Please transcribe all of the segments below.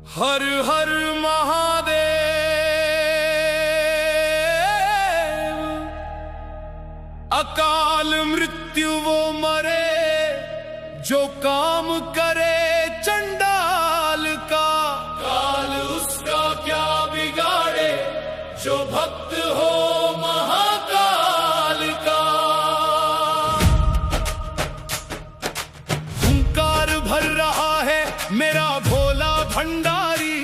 हर हर महादेव। अकाल मृत्यु वो मरे जो काम करे चंडाल का, काल उसका क्या बिगाड़े जो भक्त हो महाकाल का। हुंकार भर रहा है मेरा भोला भंडारी,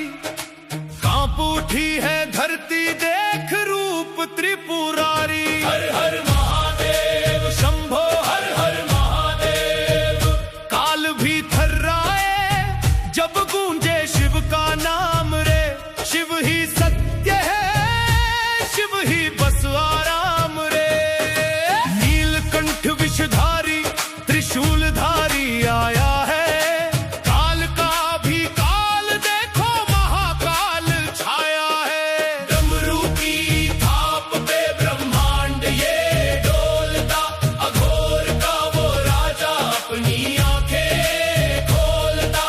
कांप उठी है धरती देख रूप त्रिपुरारी। हर हर महादेव शंभो हर हर महादेव। काल भी थर्राए जब गूंजे शिव का नाम रे, शिव ही सत्य है शिव ही बस आराम रे। नीलकंठ विषधारी त्रिशूलधारी आया है, काल का भी काल देखो महाकाल छाया है। डमरू की थाप पे ब्रह्मांड ये डोलता, अघोर का वो राजा अपनी आंखें खोलता।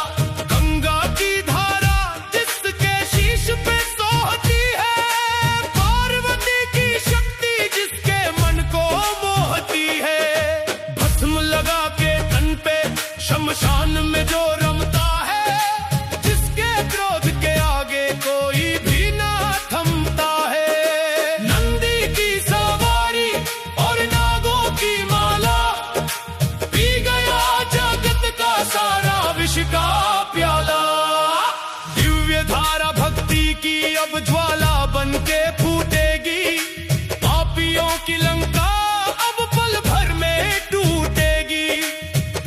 गंगा की धारा जिसके शीश पे सोहती है, पार्वती की शक्ति जिसके मन को मोहती है। भस्म लगा के तन पे शमशान में जो रमता है, जिसके क्रोध के आगे कोई भी ना थमता है। नंदी की सवारी और नागों की माला, पी गया जगत का सारा विष का प्याला। दिव्य धारा भक्ति की अब ज्वाला बन के फूटेगी, पापियों की लंका अब पल भर में टूटेगी।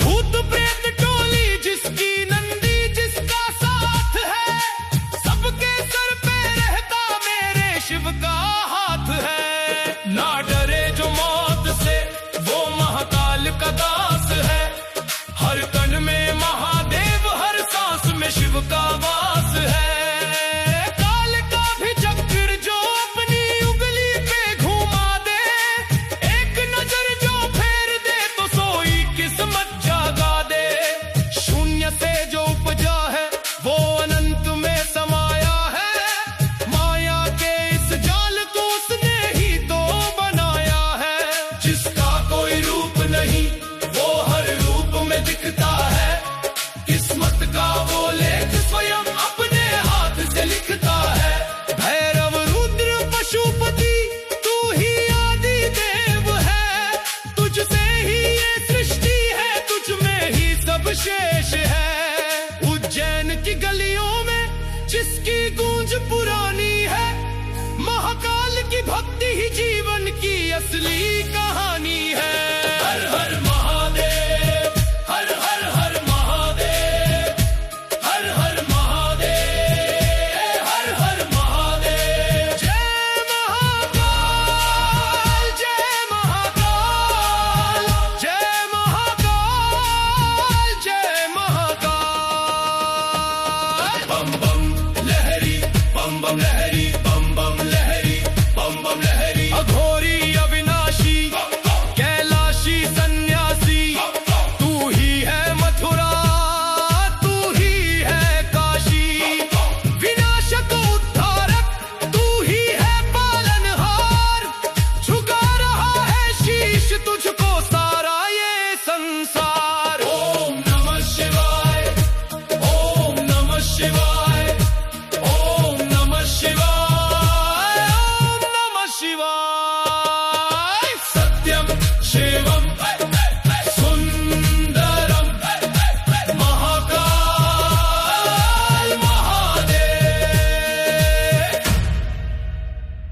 भूत प्रेत टोली जिसकी नंदी जिसका साथ है, सबके सर पे रहता मेरे शिव का हाथ है। ना डरे जो मौत से वो महाकाल का दास है, हर कण में महादेव हर सांस में शिव का वास है। काल का भी चक्र जो अपनी उंगली पे घुमा दे, एक नजर जो फेर दे तो सोई किस्मत जागा दे। शून्य से जो उपजा है वो अनंत में समाया है, माया के इस जाल को उसने ही तो बनाया है। जिसका कोई रूप नहीं वो हर रूप में दिखता है, किस्मत का वो लेख स्वयं अपने हाथ से लिखता है। भैरव रुद्र पशुपति तू ही आदि देव है, तुझसे ही ये सृष्टि है, तुझ में ही सब शेष है। उज्जैन की गलियों में जिसकी गूंज पुरानी है, महाकाल की भक्ति ही जीवन की असली कहानी है। हर हर महादेव हर हर हर महादेव, हर हर महादेव हर हर महादेव। जय महाकाल जय महाकाल जय महाकाल जय महाकाल। बम बम लहरी बम बम लहरी बम बम लहरी बम बम लहरी। अघोरी अविनाशी कैलाशी सन्यासी, तू ही है मथुरा तू ही है काशी। विनाशक उद्धारक तू ही है पालनहार, झुका रहा है शीश तुझको सारा ये संसार। ओम नमः शिवाय ओम नमः शिवाय ओम नमः शिवाय ओम नमः शिवाय। सत्यम शिवम सुंदरम महाकाल महादेव।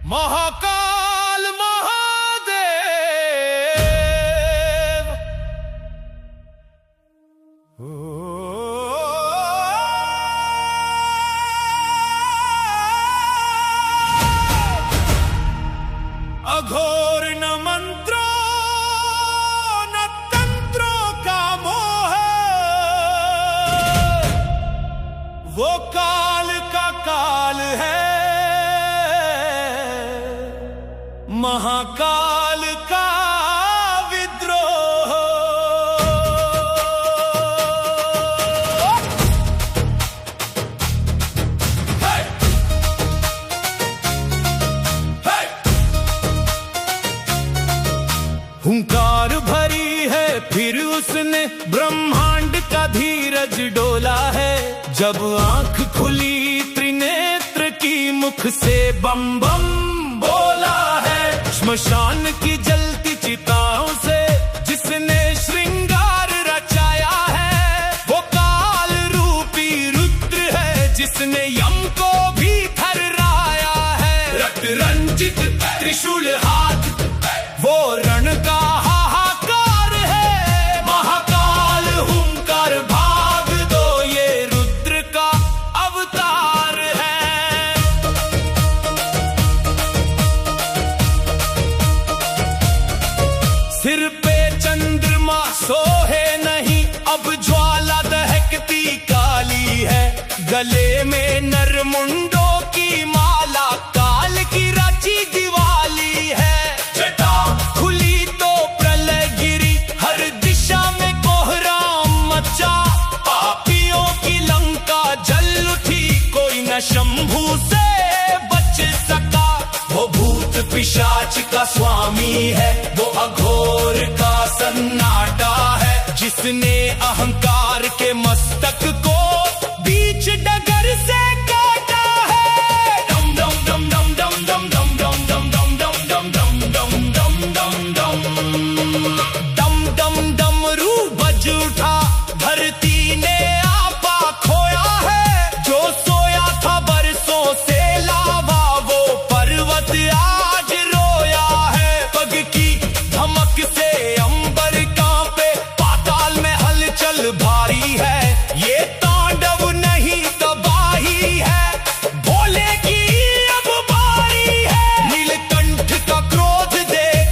महाकाल महादेव। अघोर न मंत्रों न तंत्रों का मोह, वो काल का काल है, महाकाल का विद्रोह। जब आंख खुली त्रिनेत्र की, मुख से बम बम बोला है। श्मशान की जलती चिताओं से जिसने श्रृंगार रचाया है, वो काल रूपी रुद्र है जिसने यम को भी थर्राया है। रक्त रंजित त्रिशूल हाथ, वो रण का हाहाकार है। महाकाल हुंकार भाग दो, ये रुद्र का अवतार है। सिर पे चंद्रमा सोहे नहीं, अब ज्वाला दहकती काली है। गले में नरमुंडों की माला, काल की रची दिवाली है। जटा खुली तो प्रलय गिरी, हर दिशा में कोहराम मचा। पापियों की लंका जल उठी, कोई न शंभू से बच सका। वो भूत पिशाच का स्वामी है, वो अघोर का सन्नाटा है जिसने अहंकार के मस्तक को बीच डगर से काटा है। डम डम डम डम डम डम डम डम डम डम डम डम डम डम डम डम डम डमरू बज उठा, धरती ने आपा खोया है। जो सोया था बरसों से लावा, वो पर्वत आज रोया है। पग की धमक से अंबर कांपे, पाताल में हलचल भारी है। ये तांडव नहीं तबाही है, भोले की अब बारी है। नीलकंठ का क्रोध देख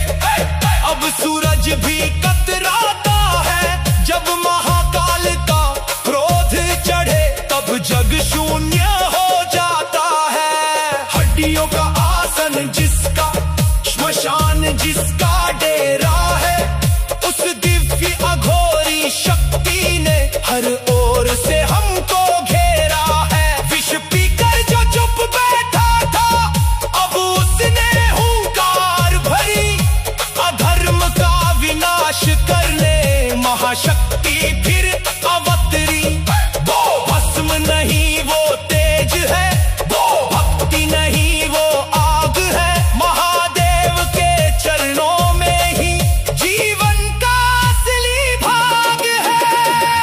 अब सूरज भी कतराता है। जब महाकाल का क्रोध चढ़े, तब जग शून्य हो जाता है। हड्डियों का आसन जिसका, श्मशान जिसका डेरा है, उस दिव्य अघोरी शक्ति ने हर ओर से हमको घेरा है। विष पीकर जो चुप बैठा था, अब उसने हुंकार भरी। अधर्म का विनाश करने महाशक्ति फिर अवतरी। वो भस्म नहीं वो तेज है, वो भक्ति नहीं वो आग है। महादेव के चरणों में ही जीवन का असली भाग है।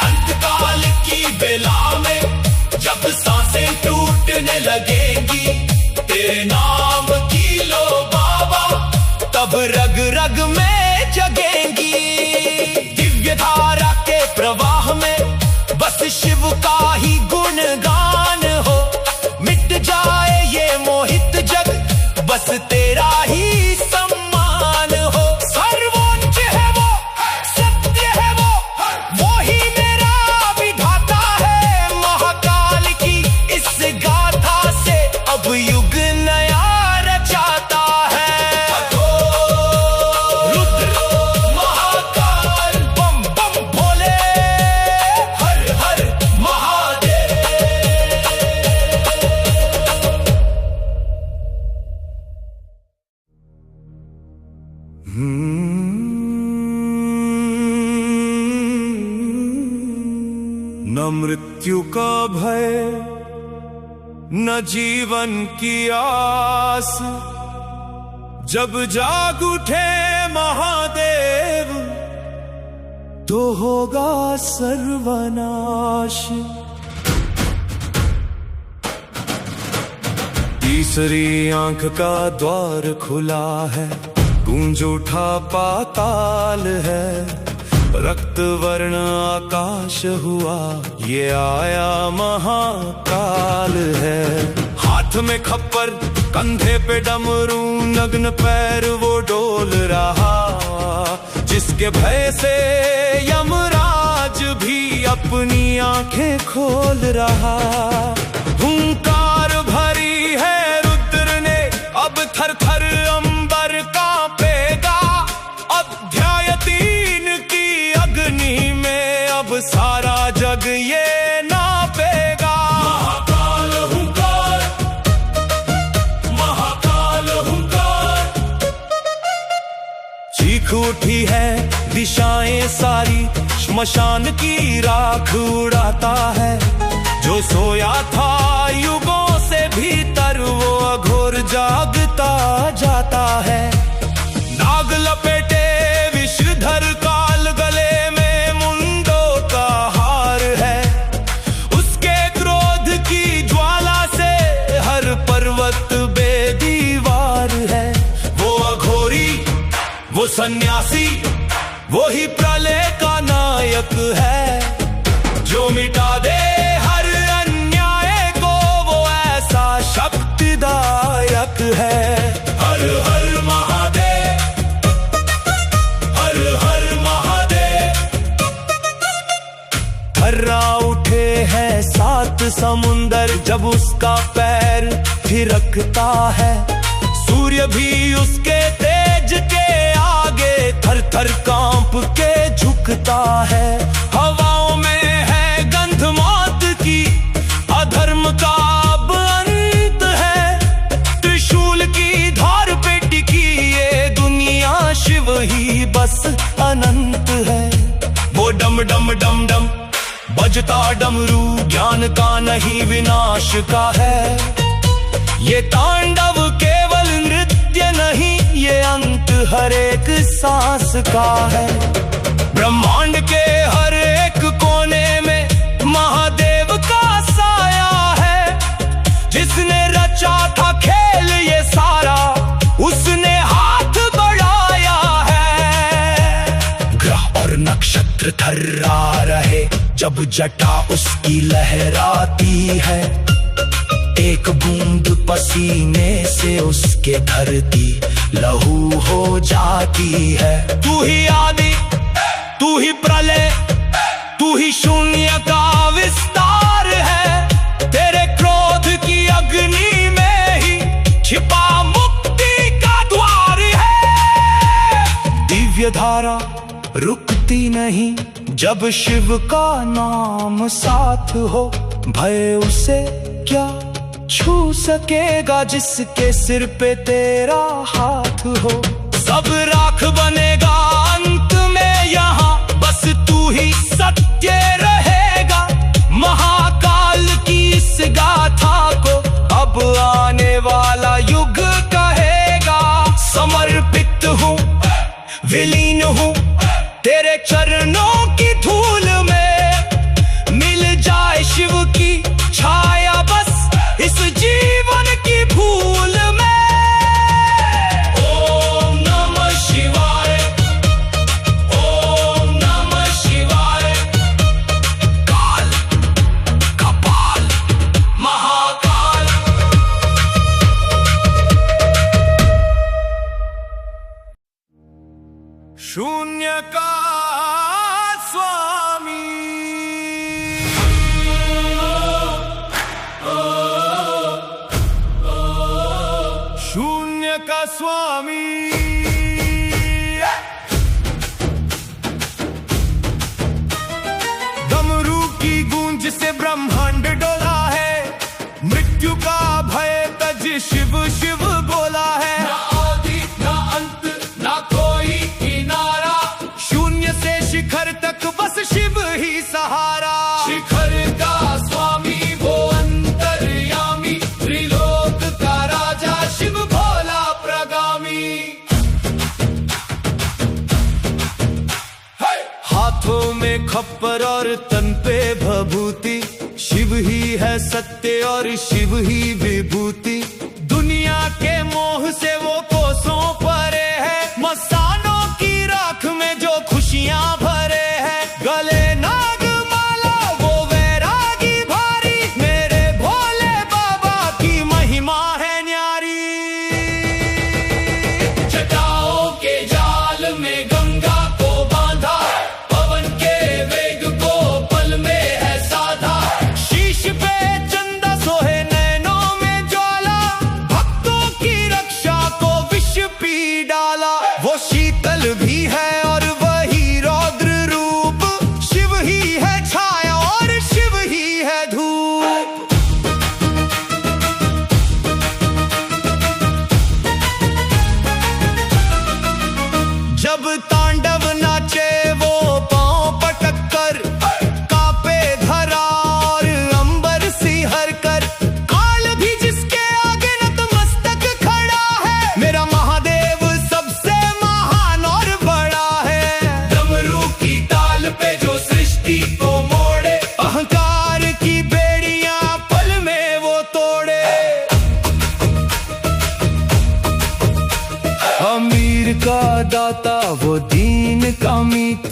अंतकाल की बेला में जब सांसें टूटने लगेंगी, तेरे नाम की लो बाबा, तब रग रग में जगेंगी। दिव्य धारा के प्रवाह में बस शिव का ही गुणगान हो। मिट जाए ये मोहित जग, बस तेरा ही सम्मान हो। सर्वोच्च है वो, सत्य है वो ही मेरा विधाता है। महाकाल की इस गाथा से अब युग नया रचाता है। रुद्र महाकाल, बम बम भोले, हर हर महादेव। न मृत्यु का भय, न जीवन की आस, जब जाग उठे महादेव तो होगा सर्वनाश। तीसरी आंख का द्वार खुला है, गूंज उठा पाताल है। रक्त वर्ण आकाश हुआ, ये आया महाकाल है। हाथ में खप्पर, कंधे पे डमरू, नग्न पैर वो डोल रहा। जिसके भय से यमराज भी अपनी आंखें खोल रहा। हुंकार भरी है रुद्र ने, अब थर थर अंबर कांपेगा। अध्याय 3 की अग्नि में अब सारा जग ये नापेगा। महाकाल हुंकार, महाकाल हुंकार। चीख उठी है दिशाएं सारी, श्मशान की राख उड़ाता है। जो सोया था युगों से भीतर, वो अघोर जागता जाता है। नाग लपेटे विषधर काल, गले में मुंडों का हार है। उसके क्रोध की ज्वाला से हर पर्वत बेदीवार है। वो अघोरी, वो सन्यासी, वो ही प्रलय का नायक है। जो मिटा दे हर अन्याय को, वो ऐसा शक्तिदायक है। हर हर महादेव, हर हर महादेव। थर्रा उठे हैं 7 समुंदर, जब उसका पैर थिरकता है। सूर्य भी उसके तेज के आगे थर थर कांप के झुकता है। हवाओं में है गंध मौत की, अधर्म का अब अंत है। त्रिशूल की धार पे टिकी ये दुनिया, शिव ही बस अनंत है। वो डम डम डम डम बजता डमरू, ज्ञान का नहीं विनाश का है। ये तांडव केवल नृत्य नहीं, ये अंत हर एक सांस का है। ब्रह्मांड के हर एक कोने में महादेव का साया है। जिसने रचा था खेल ये सारा, उसने हाथ बढ़ाया है। ग्रह और नक्षत्र थर्रा रहे, जब जटा उसकी लहराती है। एक बूंद पसीने से उसके धरती लहू हो जाती है। तू ही आदि, तू ही प्रलय, तू ही शून्य का विस्तार है। तेरे क्रोध की अग्नि में ही छिपा मुक्ति का द्वार है। दिव्य धारा रुकती नहीं, जब शिव का नाम साथ हो। भय उसे क्या छू सकेगा, जिसके सिर पे तेरा हाथ हो। सब राख बनेगा अंत में यहाँ, बस तू ही सत्य रहेगा। महाकाल की इस गाथा को अब आने वाला युग कहेगा। समर्पित हूँ, विलीन हूँ तेरे चरणों की धूल में। मिल जाए शिव की छाया बस इस जीवन की भूल में। ओम नमः शिवाय, ओम नमः शिवाय। काल, कपाल, महाकाल। शून्य का स्वामी, शून्य का स्वामी। डमरू की गूंज से ब्रह्मांड डोला है। मृत्यु का भय तज शिव शिव बोला है। ना आदि ना अंत ना कोई किनारा, शून्य से शिखर तक बस शिव ही सहारा। शिखर का स्वामी वो अंतर्यामी, त्रिलोक का राजा शिव भोला प्रगामी। हाथों में खप्पर और तन पे भभूति, शिव ही है सत्य और शिव ही विभूति। दुनिया के मोह से वो कोसों परे है। मस्तानों की राख में जो खुशियां भरे हैं। गले नाग माला वो वैरागी भारी, मेरे भोले बाबा की महिमा है न्यारी। जटाओं के जाल में गंगा को बांधा, पवन के वेग को पल में है साधा। शीश पे चंदा सोहे, नैनों में ज्वाला, भक्तों की रक्षा को वो दीन का मीत,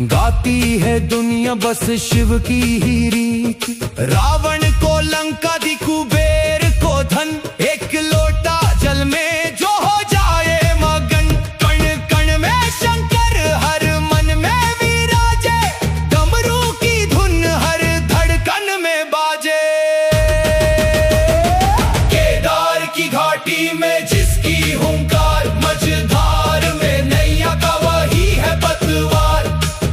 गाती है दुनिया बस शिव की ही रीत। रावण को लंका दी, कुबेर को धन, एक लोटा जल में जो हो जाए मगन। कण कण में शंकर, हर मन में विराजे, डमरू की धुन हर धड़कन में बाजे। केदार की घाटी में जिसकी हुंकार, मझधार में नैया का वही है पतवार।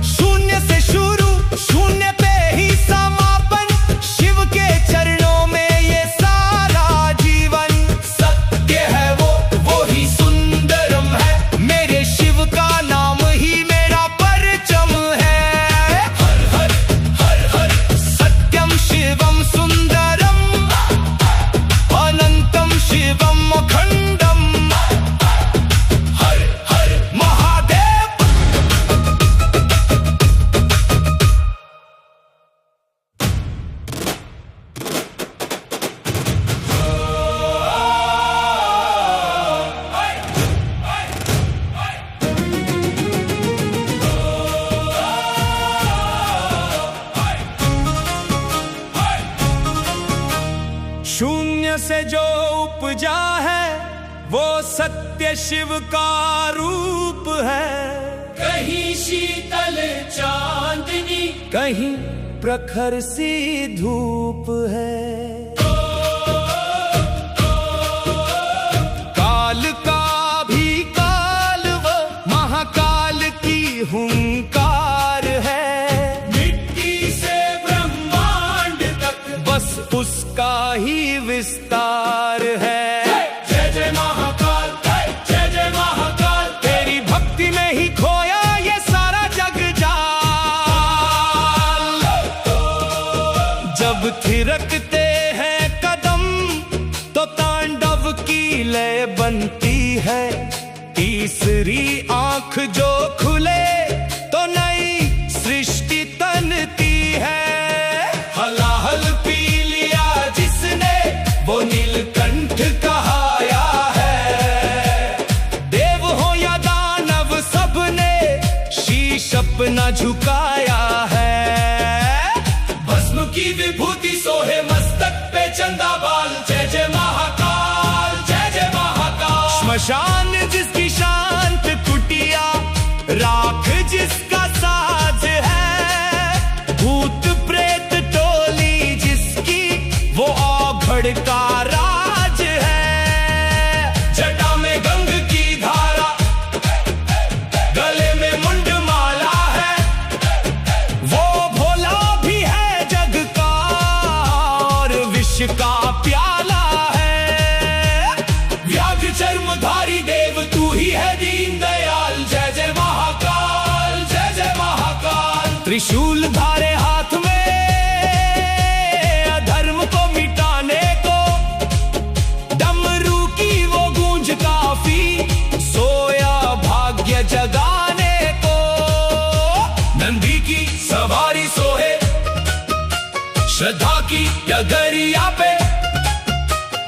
शून्य से शुरू, शून्य पे ही समापन, शिव के चरणों में ये सारा जीवन। सत्य है वो ही सुंदरम है, मेरे शिव का नाम ही मेरा परचम है। हर हर हर हर सत्यम शिवम सुंदरम, अनंतम शिवम अखंडम। हर हर महादेव। शून्य से जो उपजा है, वो सत्य शिव का रूप है। कहीं शीतल चांदनी, कहीं प्रखर सी धूप है। काल का भी काल, वो महाकाल की हुंकार है। मिट्टी से ब्रह्मांड तक बस उसका ही विस्तार है। जय जय महाकाल, जय जय महाकाल, तेरी भक्ति में ही खोया ये सारा जग जाल। जब थिरकते हैं कदम, तो तांडव की लय बनती है। तीसरी आंख जो खुले, तो नई सृष्टि तनती है। हलाहल पी लिया जिसने, वो नीलकंठ कहाया है। देव हो या दानव, सबने शीश अपना झुकाया है। भस्म की विभूति सोहे मस्तक पे चंदा बाल। जय जय महाकाल, जय जय महाकाल। श्मशान जिसकी शांत कुटिया, राख जिसका साज है। भूत प्रेत टोली जिसकी, वो औघड़ का राज है। जटा में गंग की धारा, गले में मुंड माला है। वो भोला भी है जग का, और विष का प्याला है। व्याघ्र चर्मधारी देव तू ही है दीन दयाल। जय जय महाकाल, जय जय महाकाल। त्रिशूल धारे हाथ में, अधर्म को मिटाने को। डमरू की वो गूंज काफी, सोया भाग्य जगाने को। नंदी की सवारी सोहे, श्रद्धा की डगरिया पे।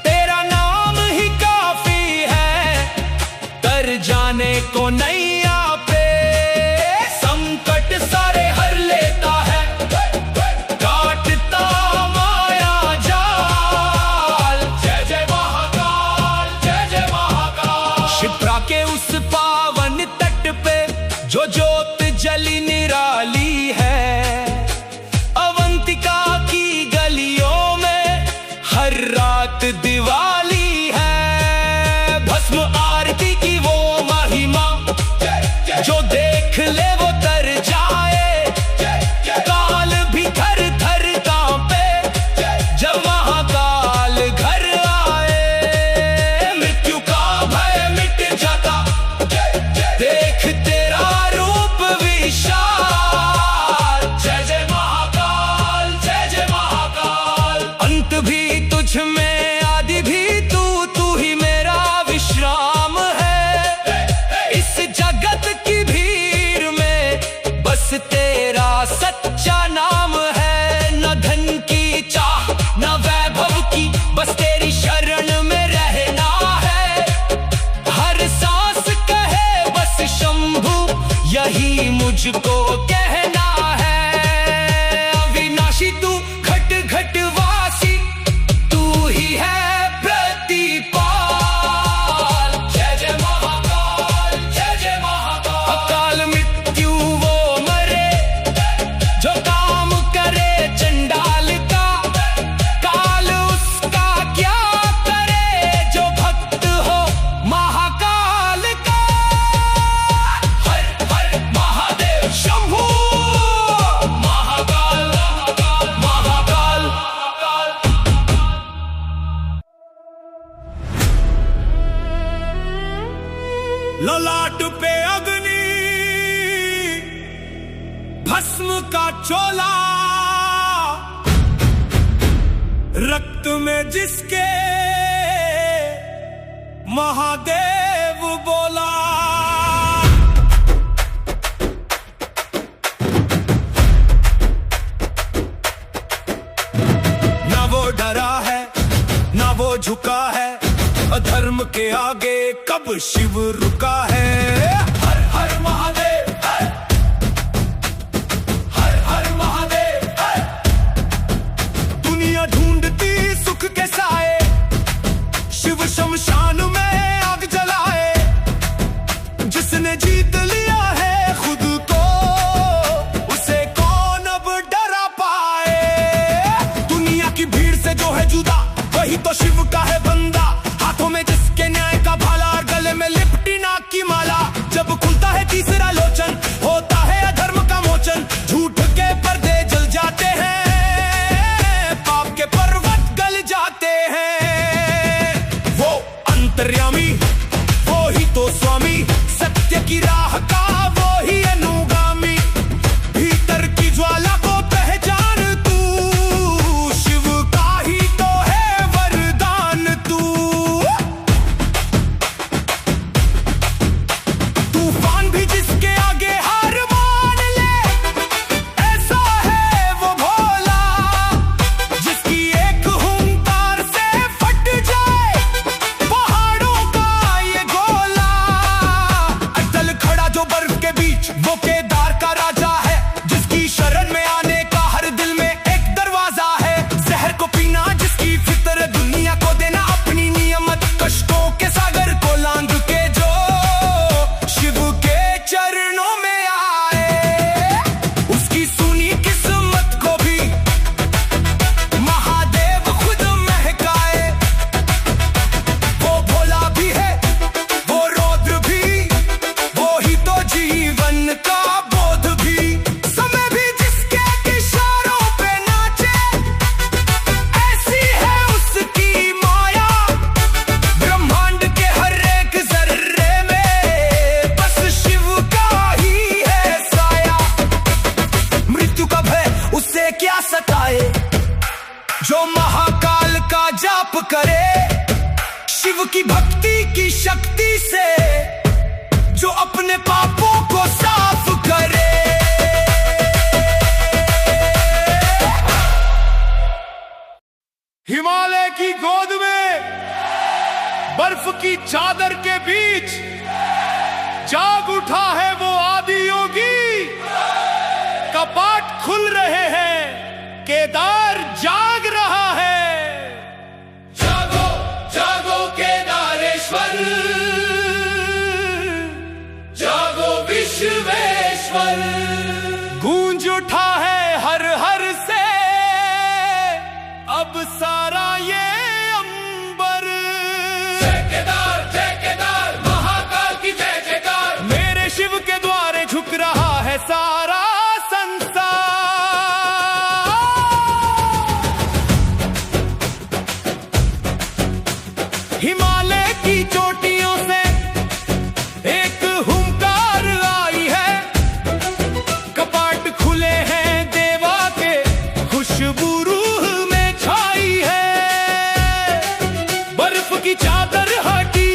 तेरा नाम ही काफी है, तर जाने को नैया पे। संकट सारे हर लेता है, काटता माया जाल। जय जय महाकाल, जय जय महाकाल। शिप्रा के उस पावन तट पे, जो ज्योत जली निराली है। अवंतिका की गलियों में हर रात दिवाली है। भस्म आरती की वो महिमा, ललाट पे अग्नि भस्म का चोला, रक्त में जिसके महादेव बोला। ना वो डरा है ना वो झुका है, अधर्म के आगे कब शिव रुका है। हर हर महादेव, हर हर महादेव। दुनिया ढूंढती सुख के साए, शिव शमशान में आग जलाए। जिसने जीत लिया है खुद को, उसे कौन अब डरा पाए। दुनिया की भीड़ से जो है जुदा, वही तो शिव का है बंदा। हाथों में जिसके न्याय का भाला, और गले में लिपटी नाग की माला। जब खुलता है तीसरा लोचन, होता है अधर्म का मोचन। झूठ के पर्दे जल जाते हैं, पाप के पर्वत गल जाते हैं। वो अंतर्यामी, वो ही तो स्वामी, सत्य की राह का वो ही अनुगामी। भीतर की ज्वाला को पहचान तू, शिव का ही तो है वरदान तू। तूफान भी जिसके आगे हार मान ले, ऐसा है वो भोला। जिसकी एक हुंकार से फट जाए पहाड़ों का ये गोला। अटल खड़ा जो बर्फ के बीच, वो केदार का राजा है। जिसकी शरण में आने का हर दिल में एक दरवाजा है। जहर को पीना जिसकी फितर, दुनिया को देना अपनी नियमत। कष्टों के सागर को लांघ के जो शिव के चरणों में आए, उसकी सुनी किस्मत को भी महादेव खुद महकाए। वो भोला भी है, वो रौद्र भी, वो ही तो जीवन का बोध भी। समय भी जिसके इशारों पे नाचे, ऐसी है उसकी माया। ब्रह्मांड के हर एक जर्रे में बस शिव का ही है साया। मृत्यु का भय उससे क्या सताए, जो महाकाल का जाप करे। शिव की भक्ति की शक्ति से जो अपने पापों को साफ करे। हिमालय की गोद में, बर्फ की चादर के बीच, जाग उठा है वो आदि योगी। कपाट खुल रहे हैं, केदार जाग रहा है। जागो जागो केदारेश्वर, जागो विश्वेश्वर। गूंज उठा है हर हर से अब सारा ये अंबर। जय केदार महाकाल की जय जयकार। मेरे शिव के द्वारे झुक रहा है सारा संसार। हिमालय की चोटियों से एक हुंकार आई है। कपाट खुले हैं देवा के, खुशबू रूह में छाई है। बर्फ की चादर हटी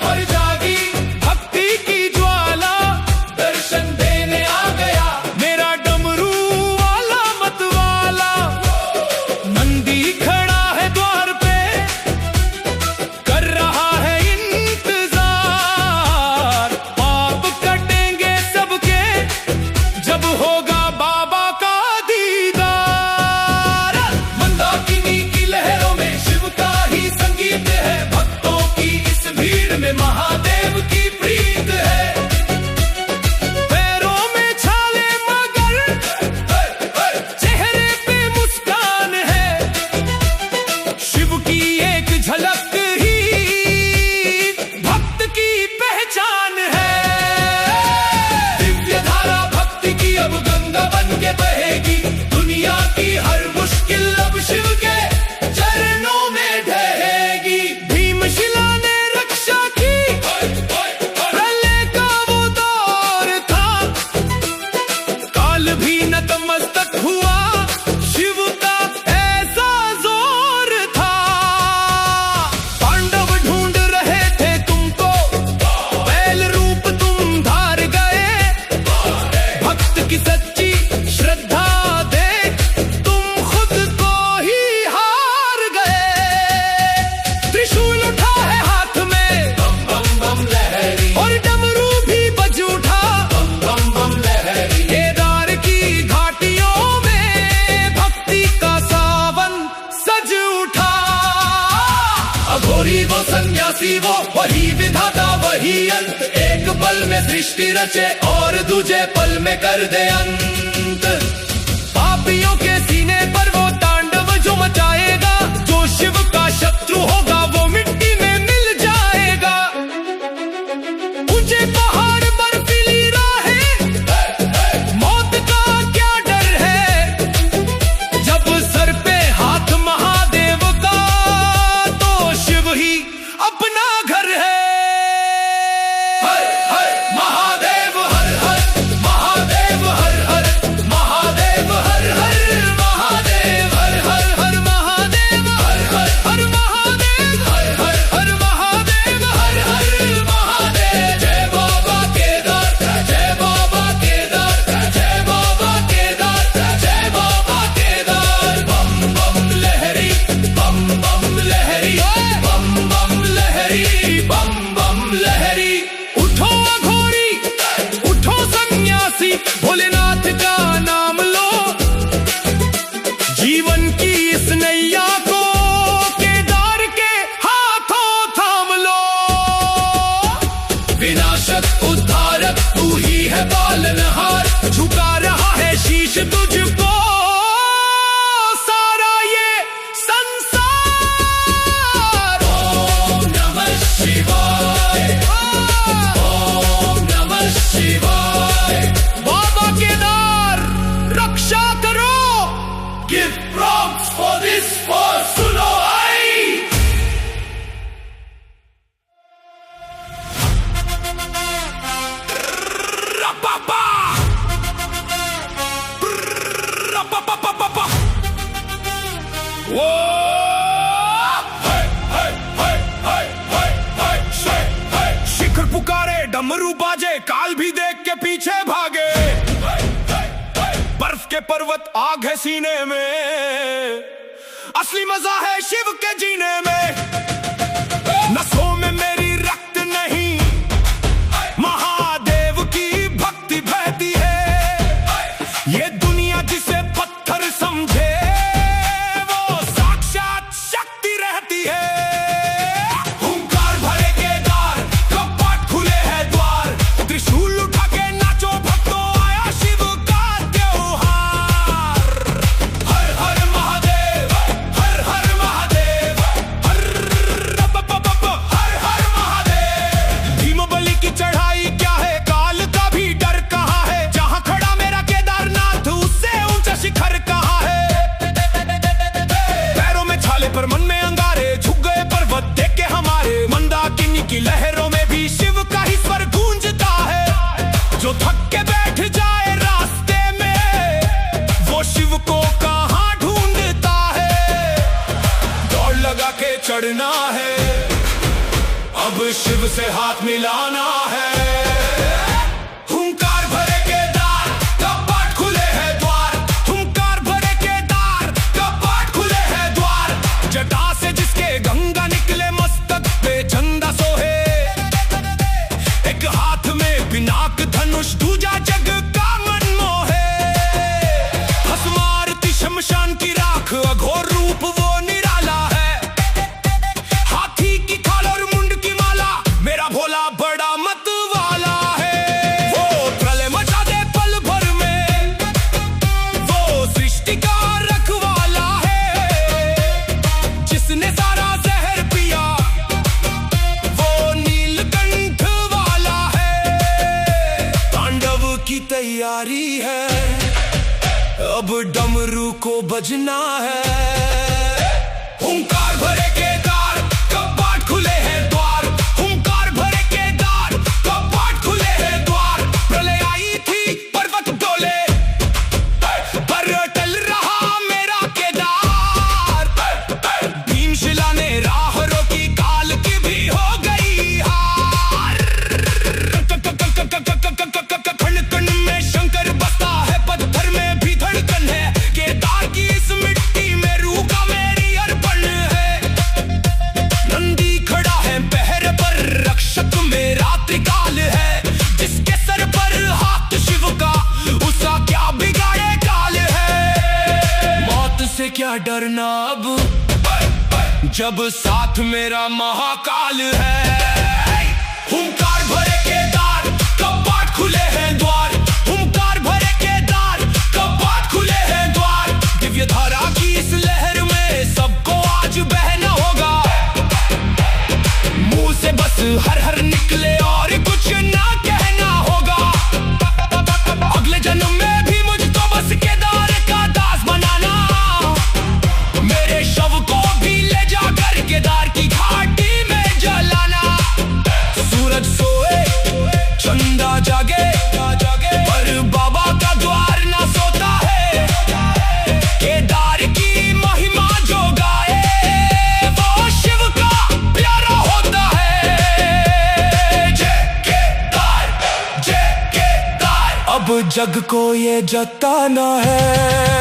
और जागी भक्ति की ज्वाला। दर्शन देने आ गया मेरा डमरू वाला मतवाला। नंदी खड़ा है द्वार पे, कर रहा घोरी वो सन्यासी वो, वही विधाता वही अंत, एक पल में सृष्टि रचे और दूजे पल में कर दे अंत। पापियों के सीने पर वो तांडव जो मचाएगा, जो शिव का शत्रु होगा वो मिट्टी में मिल जाएगा। ऊंचे पहाड़ बर्फीली राहें, मौत का क्या डर है, जब सर पे हाथ महादेव का तो शिव ही अपना घर है। हर हर महादेव हर हर महादेव हर हर महादेव हर हर महादेव हर हर हर महादेव हर हर हर महादेव हर हर हर महादेव हर हर महादेव। जय बाबा केदार, जय बाबा केदार, जय बाबा केदार, जय बाबा केदार। बम बम लहरी, बम बम लहरी, बम बम लहरी, बम बम लहरी। उठो अघोरी, उठो सन्यासी, भोलेनाथ का नाम लो, जीवन की इस नैया को केदार के हाथों थाम लो। विनाशक उद्धारक तू ही है पालनहार, झुका रहा है शीश तुझको सारा ये संसार। ओम नमः शिवाय, ओम नमः शिवाय। बाबा केदार रक्षा करो, give prompts for this for सुनो आई। रपापा रपापा वो शिखर पुकारे डमरू बाजे, काल भी देख के पीछे भागे। बर्फ के पर्वत आग है सीने में, असली मजा है शिव के जीने में। नसों में मेरी रक्त नहीं, महादेव की भक्ति बहती है। ये दुनिया जिसे पत्थर समझे वो साक्षात शक्ति रहती है। हुंकार भरे केदार, कपाट खुले हैं द्वार, त्रिशूल उठा के नाचो भक्तों, आया शिव का त्योहार। हर हर महादेव, हर हर महादेव, हर हर महादेव। भीम बलि की चढ़ाई क्या है, काल का भी डर कहाँ है, जहाँ खड़ा मेरा केदारनाथ उससे ऊंचा शिखर कहाँ है। पैरों में छाले पर मन में अंगारे, झुक गए पर्वत देख के हमारे, मंदाकिनी की लहरों में भी शिव का ही स्वर गूंजता है। जो थक के बैठ जाए रास्ते में, वो शिव को कहाँ ढूंढता है। दौड़ लगा के चढ़ना है, अब शिव से हाथ मिलाना है। हुंकार भरे केदार, कपाट खुले हैं द्वार, हुंकार भरे केदार, कपाट खुले हैं द्वार। जटा से जिसके गंगा निकले, मस्तक पे चंदा सोहे, एक हाथ में पिनाक धनुष, दूजा जग का मन मोहे। भस्म आरती शमशान की राख, अघोर रूप वो निराला है। हाथी की खाल और मुंड की माला, मेरा भोला बड़ा मत वाला है। वो प्रलय मचा दे पल भर में, वो सृष्टि का रखवाला है। जिसने सारा जहर पिया, वो नीलकंठ वाला है। तांडव की तैयारी है, अब डमरू को बजना है। हुंकार भरे केदार, कपाट खुले हैं द्वार, हुंकार भरे केदार, कपाट खुले हैं द्वार। प्रलय आई थी पर्वत डोले, पर टल रहा मेरा केदार। भीमशिला ने राह रोकी, काल की भी हो गई हार। खंड खंड में शंकर बसता है, पत्थर में भी धड़कन है। केदार की इस मिट्टी में रूह का मेरी अर्पण है। नंदी खड़ा है पहरे पर, रक्षक मेरा त्रिकाल है। जिसके सर पर हाथ शिव का, उसका क्या बिगाड़े काल है। मौत से क्या डरना अब, जब साथ मेरा महाकाल है। हुंकार भरे केदार, कपाट खुले हैं द्वार। हुंकार भरे केदार, कपाट खुले हैं द्वार। दिव्य धारा की इस लहर में सबको आज बहना होगा। मुंह से बस हर हर निकले और कुछ ना कहना होगा। अगले जन्म में भी मुझको बस केदार का दास बनाना। मेरे शव को भी ले जाकर केदार की घाटी में जलाना। सूरज सोए चंदा जागे, पर बाबा का द्वार ना सोता है। केदार की महिमा जो गाए वो शिव का प्यारा होता है। जय केदार, जय केदार। अब जग को ये जताना है